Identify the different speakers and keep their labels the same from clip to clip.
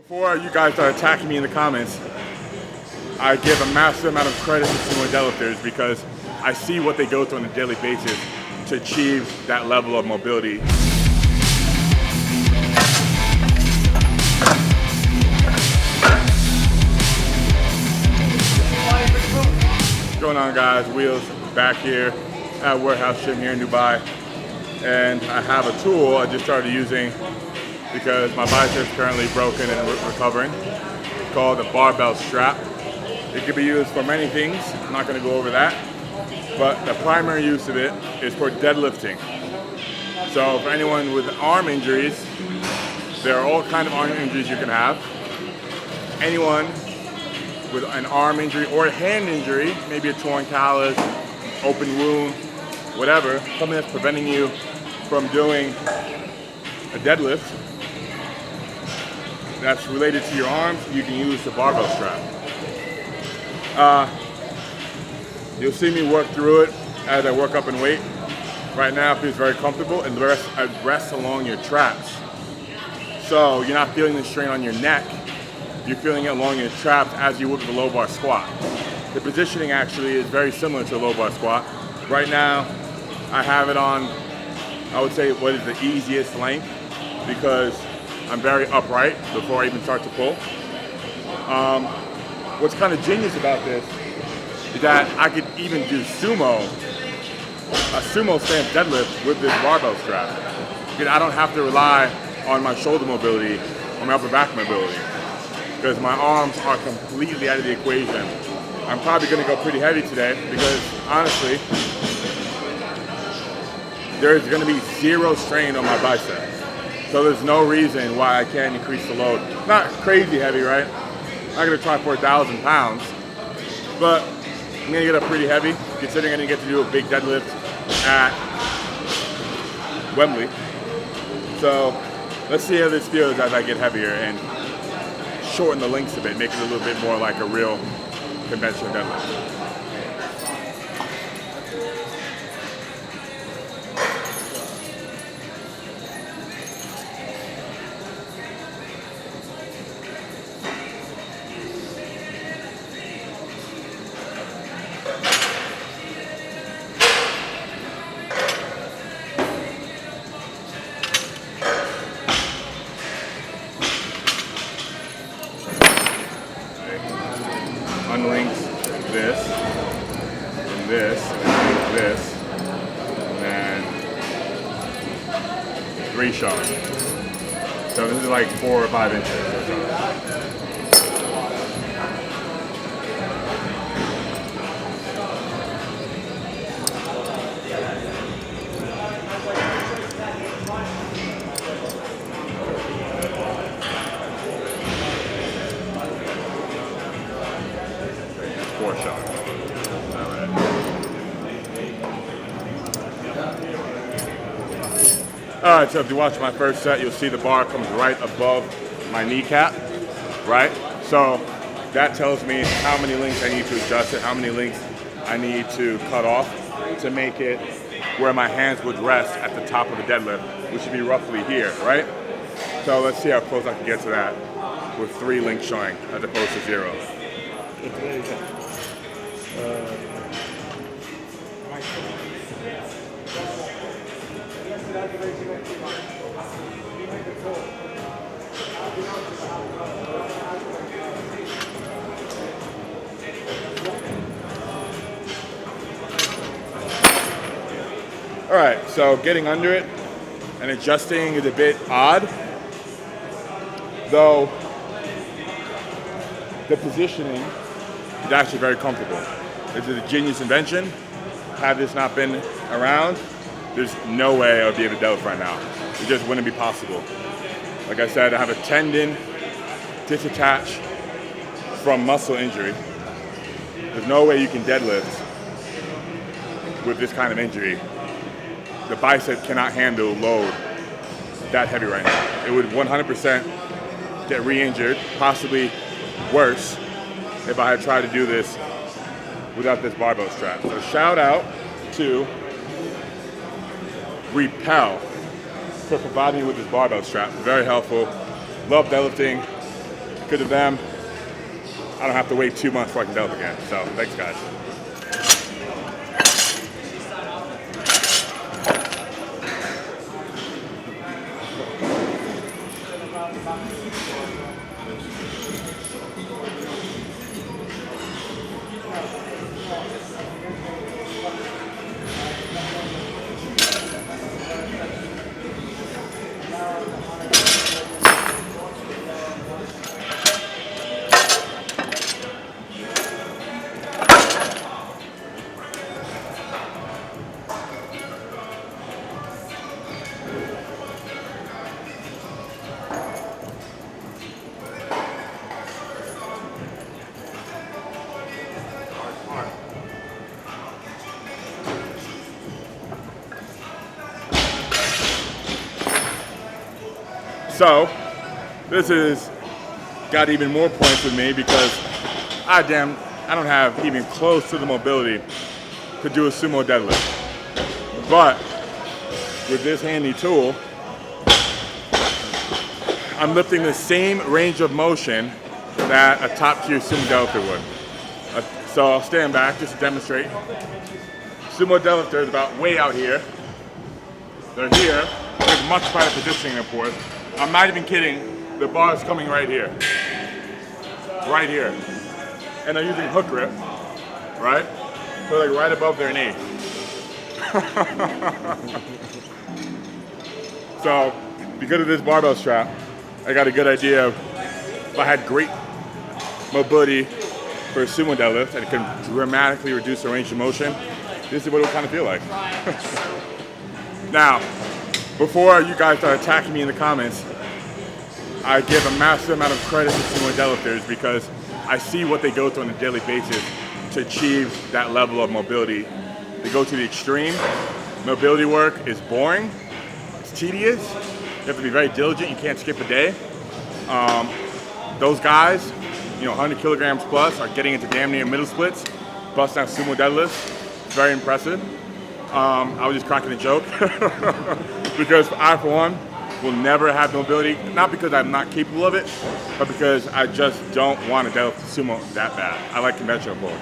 Speaker 1: Before you guys start attacking me in the comments, I give a massive amount of credit to sumo deadlifters because I see what they go through on a daily basis to achieve that level of mobility. What's going on, guys? Wheels back here at Warehouse Gym here in Dubai, and I have a tool I just started using because my bicep's currently broken and recovering. It's called a barbell strap. It can be used for many things. I'm not going to go over that, but the primary use of it is for deadlifting. So for anyone with arm injuries, there are all kinds of arm injuries you can have. Anyone with an arm injury or a hand injury, maybe a torn callus, open wound, whatever, something that's preventing you from doing a deadlift that's related to your arms, you can use the barbell strap. You'll see me work through it as I work up in weight. Right now it feels very comfortable, and it rests along your traps. So you're not feeling the strain on your neck, you're feeling it along your traps as you would with a low bar squat. The positioning actually is very similar to a low bar squat. Right now I have it on, I would say, what is the easiest length, because I'm very upright before I even start to pull. What's kind of genius about this is that I could even do a sumo stance deadlift with this barbell strap. Because I don't have to rely on my shoulder mobility or my upper back mobility, because my arms are completely out of the equation. I'm probably going to go pretty heavy today because honestly, there's going to be zero strain on my biceps. So there's no reason why I can't increase the load. Not crazy heavy, right? I'm not going to try for 1,000 pounds, but I'm going to get up pretty heavy, considering I didn't get to do a big deadlift at Wembley. So let's see how this feels as I get heavier and shorten the lengths a bit, make it a little bit more like a real conventional deadlift. Unlinks this, and this, and this, and then 3 shots. So this is like 4 or 5 inches or so. Alright, so if you watch my first set, you'll see the bar comes right above my kneecap, right? So that tells me how many links I need to adjust it, how many links I need to cut off to make it where my hands would rest at the top of the deadlift, which should be roughly here, right? So let's see how close I can get to that with 3 links showing as opposed to 0. All right, so getting under it and adjusting is a bit odd, though the positioning is actually very comfortable. This is a genius invention. Had this not been around, there's no way I would be able to deadlift right now. It just wouldn't be possible. Like I said, I have a tendon disattached from muscle injury. There's no way you can deadlift with this kind of injury. The bicep cannot handle load that heavy right now. It would 100% get re-injured, possibly worse, if I had tried to do this without this barbell strap. So shout out to Repel for providing me with this barbell strap. Very helpful. Love deadlifting Because of them, I don't have to wait 2 months before I can deadlift again. So thanks, guys. So, this has got even more points with me because I don't have even close to the mobility to do a sumo deadlift. But with this handy tool, I'm lifting the same range of motion that a top tier sumo deadlifter would. So I'll stand back just to demonstrate. Sumo deadlifter is about way out here. They're here with much better positioning, of course. I'm not even kidding, the bar is coming right here. Right here. And they're using hook grip, right? So like right above their knee. So, because of this barbell strap, I got a good idea of if I had great mobility for a sumo deadlift and it can dramatically reduce the range of motion, this is what it would kind of feel like. Now, before you guys start attacking me in the comments, I give a massive amount of credit to sumo deadlifters because I see what they go through on a daily basis to achieve that level of mobility. They go to the extreme. Mobility work is boring, it's tedious, you have to be very diligent, you can't skip a day. Those guys, 100 kilograms plus, are getting into damn near middle splits, busting out sumo deadlifts. It's very impressive. I was just cracking a joke because I, for one, will never have mobility, not because I'm not capable of it, but because I just don't want to deadlift sumo that bad. I like conventional pulling.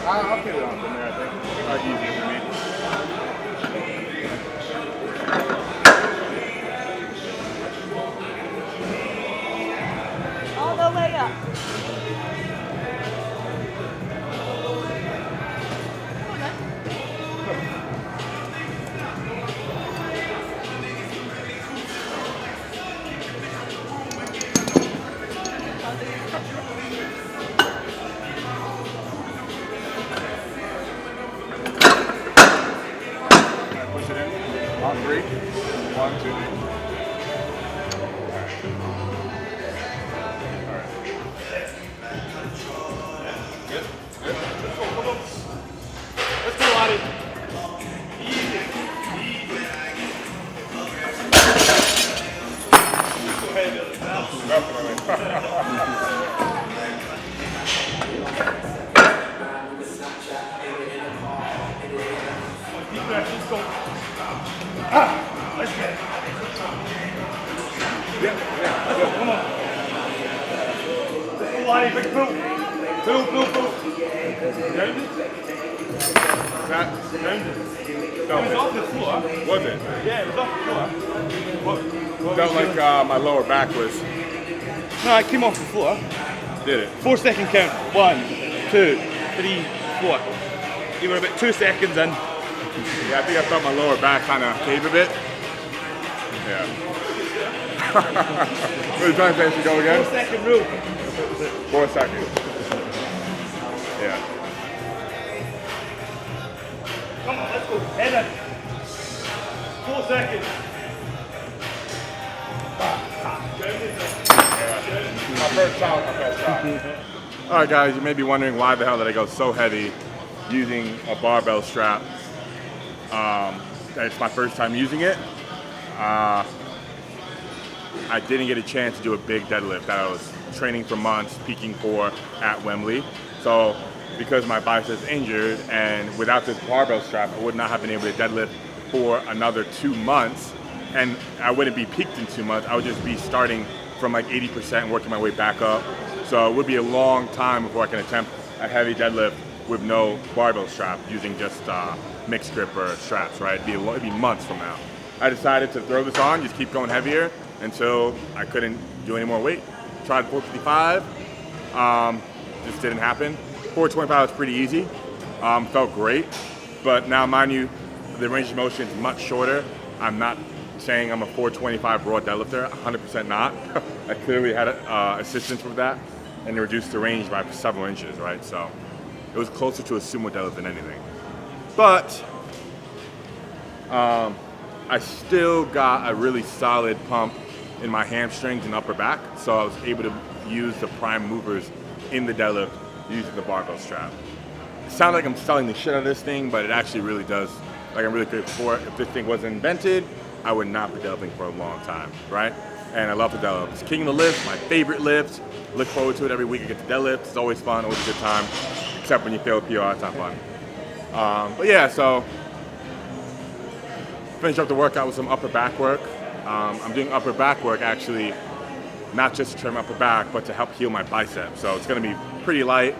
Speaker 1: I'll get it on from there, I think. Easier for me.
Speaker 2: All the way up.
Speaker 1: Push it in. On 3. 1, 2, 3. Good. Good. Let's go. Come on. Let's go, Lottie. Easy.
Speaker 2: Let's get it.
Speaker 1: Yeah.
Speaker 2: Come on. Pull, Lonnie, big pull. Pull. Round it.
Speaker 1: That,
Speaker 2: Round it.
Speaker 1: no,
Speaker 2: It was off the floor.
Speaker 1: was it?
Speaker 2: Yeah, it was off the floor. What
Speaker 1: Felt
Speaker 2: was
Speaker 1: like my lower back was,
Speaker 2: No, it came off the floor.
Speaker 1: did it?
Speaker 2: 4 second count. 1, 2, 3, 4. You were about 2 seconds in.
Speaker 1: Yeah, I think I felt my lower back kind of cave a bit. Yeah. What are you trying to say? Should go
Speaker 2: 4
Speaker 1: again?
Speaker 2: second rule.
Speaker 1: 4 seconds. Yeah.
Speaker 2: Come on, let's go. Head in. 4 seconds.
Speaker 1: My first shot, my best shot. All right, guys, you may be wondering why the hell did I go so heavy using a barbell strap. It's my first time using it. I didn't get a chance to do a big deadlift that I was training for months, peaking for at Wembley. So because my bicep's injured and without this barbell strap, I would not have been able to deadlift for another 2 months. And I wouldn't be peaked in 2 months. I would just be starting from like 80% and working my way back up. So it would be a long time before I can attempt a heavy deadlift with no barbell strap using just mixed grip or straps, right? It'd be months from now. I decided to throw this on, just keep going heavier until I couldn't do any more weight. Tried 455, just didn't happen. 425 was pretty easy, felt great, but now mind you, the range of motion is much shorter. I'm not saying I'm a 425 raw deadlifter, 100% not. I clearly had assistance with that, and it reduced the range by several inches, right? So it was closer to a sumo deadlift than anything. But I still got a really solid pump in my hamstrings and upper back, so I was able to use the prime movers in the deadlift using the barbell strap. It sounds like I'm selling the shit out of this thing, but it actually really does. Like, I'm really good for it. If this thing wasn't invented, I would not be deadlifting for a long time, right? And I love the deadlift. It's king of the lift, my favorite lift. Look forward to it every week. I get to deadlift. It's always fun, always a good time. Except when you fail a PR, it's not fun. But yeah, so finish up the workout with some upper back work. I'm doing upper back work actually, not just to trim upper back, but to help heal my biceps. So it's gonna be pretty light.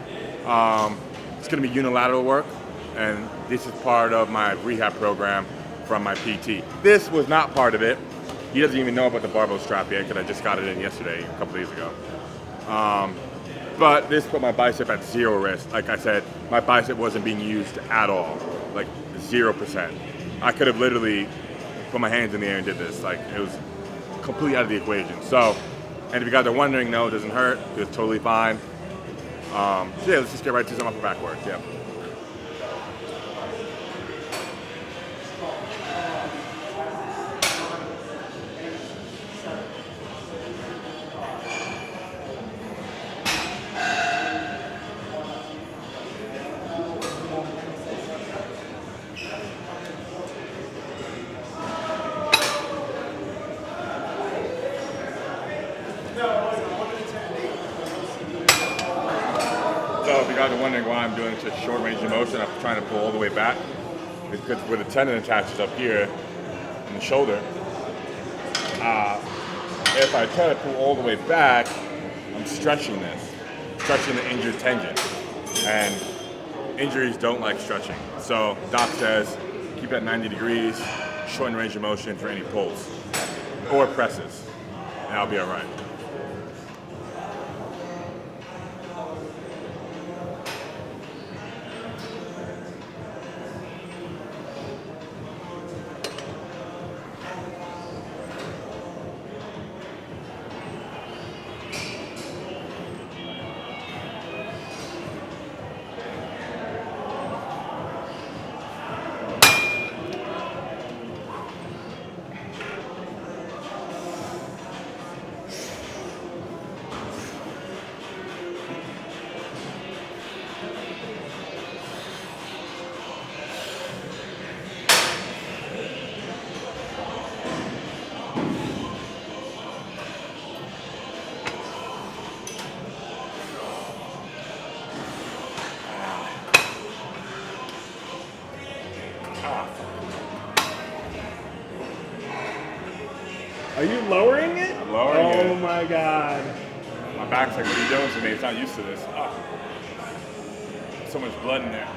Speaker 1: It's gonna be unilateral work, and this is part of my rehab program from my PT. This was not part of it. He doesn't even know about the barbell strap yet because I just got it in yesterday, a couple days ago. But this put my bicep at 0 risk. Like I said, my bicep wasn't being used at all, like 0%. I could have literally put my hands in the air and did this. Like, it was completely out of the equation. So, and if you guys are wondering, no, it doesn't hurt. It's totally fine. So yeah, let's just get right to some upper back work. Yeah. So if you guys are wondering why I'm doing such short range of motion, I'm trying to pull all the way back. It's because where the tendon attaches up here in the shoulder, if I try to pull all the way back, I'm stretching the injured tendon. And injuries don't like stretching. So doc says, keep at 90 degrees, shorten range of motion for any pulls or presses, and I'll be all right.
Speaker 2: Are you lowering it?
Speaker 1: I'm lowering it.
Speaker 2: Oh my God.
Speaker 1: My back's like, what are you doing to me? It's not used to this. Oh. So much blood in there.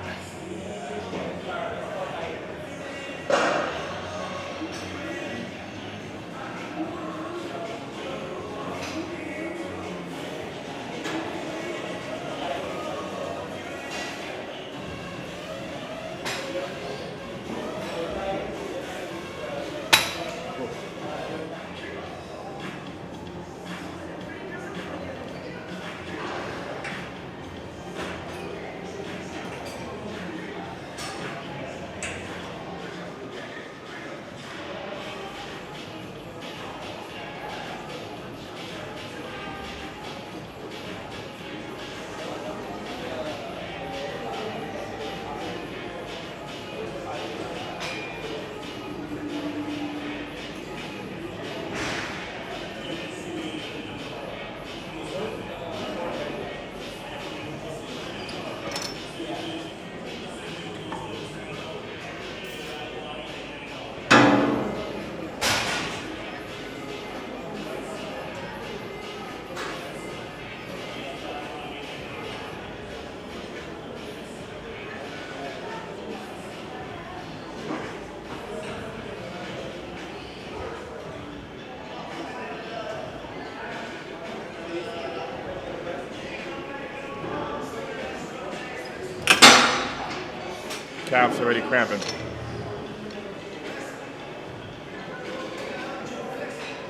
Speaker 1: Calf's already cramping.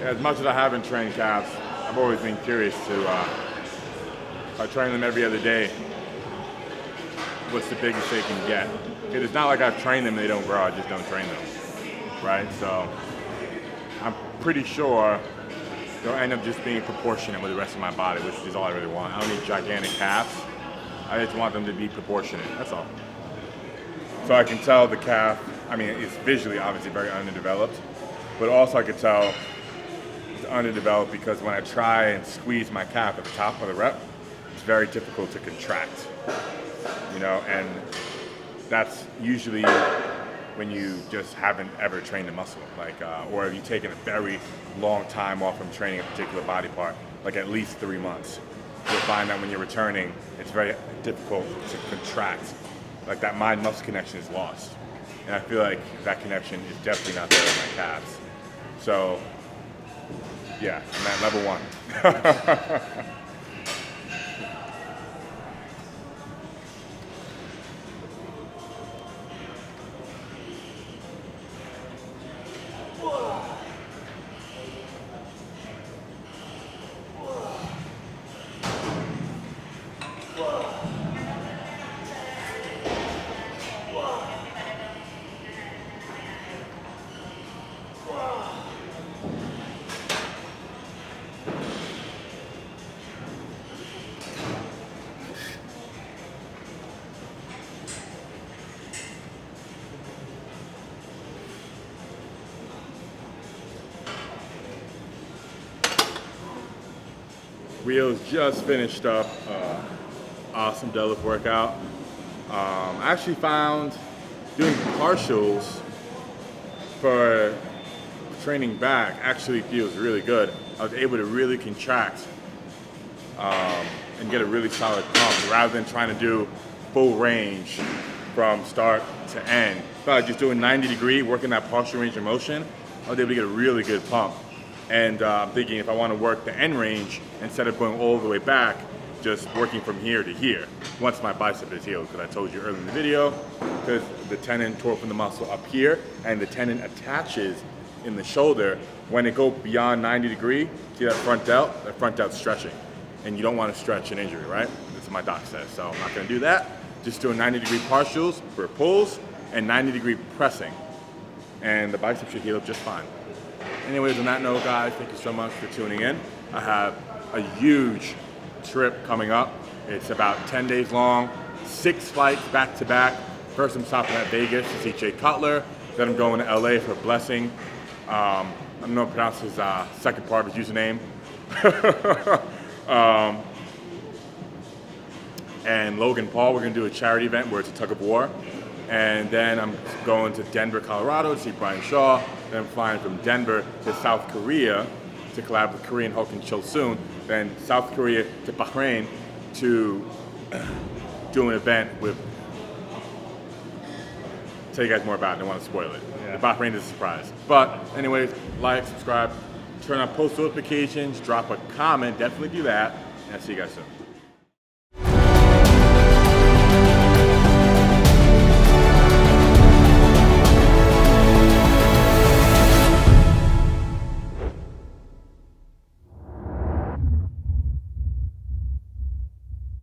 Speaker 1: Yeah, as much as I haven't trained calves, I've always been curious to, if I train them every other day, what's the biggest they can get? Because it's not like I've trained them and they don't grow, I just don't train them, right? So I'm pretty sure they'll end up just being proportionate with the rest of my body, which is all I really want. I don't need gigantic calves. I just want them to be proportionate, that's all. So I can tell the calf, I mean, it's visually obviously very underdeveloped, but also I can tell it's underdeveloped because when I try and squeeze my calf at the top of the rep, it's very difficult to contract, you know, and that's usually when you just haven't ever trained a muscle, like, or if you've taken a very long time off from training a particular body part, like at least 3 months, you'll find that when you're returning, it's very difficult to contract. Like that mind-muscle connection is lost. And I feel like that connection is definitely not there in my calves. So, yeah, I'm at level 1. Wheels just finished up awesome deadlift workout. I actually found doing partials for training back actually feels really good. I was able to really contract and get a really solid pump rather than trying to do full range from start to end. By just doing 90 degree, working that partial range of motion, I was able to get a really good pump. And I'm thinking if I want to work the end range, instead of going all the way back, just working from here to here, once my bicep is healed, because I told you earlier in the video, because the tendon tore from the muscle up here, and the tendon attaches in the shoulder. When it goes beyond 90 degree, see that front delt? That front delt's stretching. And you don't want to stretch an injury, right? That's what my doc says, so I'm not going to do that. Just doing 90 degree partials for pulls, and 90 degree pressing. And the bicep should heal up just fine. Anyways, on that note, guys, thank you so much for tuning in. I have a huge trip coming up. It's about 10 days long, 6 flights back to back. First, I'm stopping at Vegas to see Jay Cutler. Then I'm going to LA for Blessing. I don't know how to pronounce his second part of his username. And Logan Paul, we're going to do a charity event where it's a tug of war. And then I'm going to Denver, Colorado to see Brian Shaw. Then I'm flying from Denver to South Korea to collab with Korean Hulk and Chill Soon. Then South Korea to Bahrain to do an event with. Tell you guys more about it. I don't want to spoil it.
Speaker 2: Yeah.
Speaker 1: The Bahrain is a surprise. But anyways, like, subscribe, turn on post notifications, drop a comment. Definitely do that. And I'll see you guys soon.